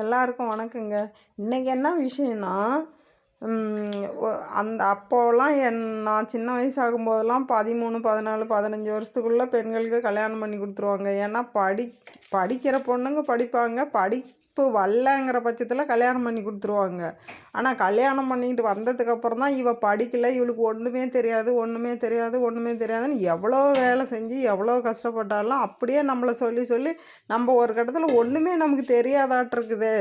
எல்லாருக்கும் வணக்கங்க. இன்றைக்கி என்ன விஷயம்னா, அப்போலாம் நான் சின்ன வயசாகும்போதெல்லாம் 13, 14, 15 வருஷத்துக்குள்ளே பெண்களுக்கு கல்யாணம் பண்ணி கொடுத்துருவாங்க. ஏன்னா படிக்கிற பொண்ணுங்க படிப்பாங்க, படிப்பு வரலங்கிற பட்சத்தில் கல்யாணம் பண்ணி கொடுத்துருவாங்க. ஆனால் கல்யாணம் பண்ணிட்டு வந்ததுக்கப்புறம் தான் இவள் படிக்கலை, இவளுக்கு ஒன்றுமே தெரியாதுன்னு எவ்வளோ வேலை செஞ்சு எவ்வளோ கஷ்டப்பட்டாலும் அப்படியே நம்மளை சொல்லி நம்ம ஒரு கட்டத்தில் ஒன்றுமே நமக்கு தெரியாதாட்டிருக்குது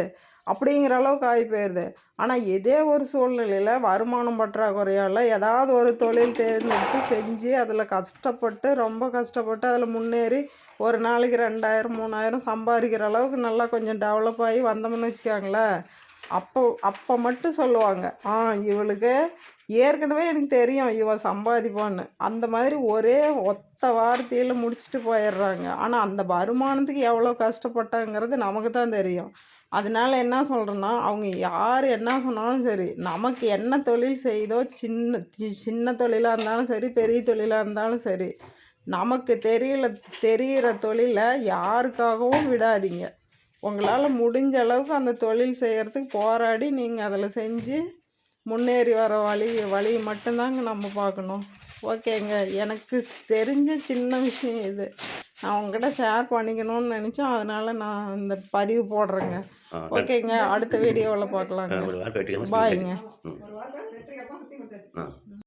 அப்படிங்கிற அளவுக்கு ஆகி போயிடுது. ஆனால் இதே ஒரு சூழ்நிலையில் வருமானம் பற்றாக்குறையால் ஏதாவது ஒரு தொழில் தேர்ந்தெடுத்து செஞ்சு அதில் கஷ்டப்பட்டு ரொம்ப கஷ்டப்பட்டு அதில் முன்னேறி ஒரு நாளைக்கு 2000 3000 சம்பாதிக்கிற அளவுக்கு நல்லா கொஞ்சம் டெவலப் ஆகி வந்தோம்னு வச்சுக்காங்களேன். அப்போ மட்டும் சொல்லுவாங்க, இவளுக்கு ஏற்கனவே எனக்கு தெரியும் இவள் சம்பாதிப்பான்னு. அந்த மாதிரி ஒரே ஒத்த வார்த்தையில் முடிச்சுட்டு போயிடுறாங்க. ஆனால் அந்த வருமானத்துக்கு எவ்வளோ கஷ்டப்பட்டாங்கிறது நமக்கு தான் தெரியும். அதனால என்ன சொல்கிறேன்னா, அவங்க யார் என்ன சொன்னாலும் சரி, நமக்கு என்ன தொழில் செய்தோ சின்ன தொழிலாக இருந்தாலும் சரி, பெரிய தொழிலாக இருந்தாலும் சரி, நமக்கு தெரிகிற தொழிலை யாருக்காகவும் விடாதீங்க. உங்களால் முடிஞ்ச அளவுக்கு அந்த தொழில் செய்கிறதுக்கு போராடி நீங்கள் அதில் செஞ்சு முன்னேறி வர வழி மட்டும்தாங்க நம்ம பார்க்கணும். ஓகேங்க, எனக்கு தெரிஞ்ச சின்ன விஷயம் இது. நான் உங்ககிட்ட ஷேர் பண்ணிக்கணும்னு நினச்சேன். அதனால் நான் இந்த பதிவு போடுறேங்க. ஓகேங்க, அடுத்த வீடியோவில் பார்க்கலாங்க. பாய்ங்க.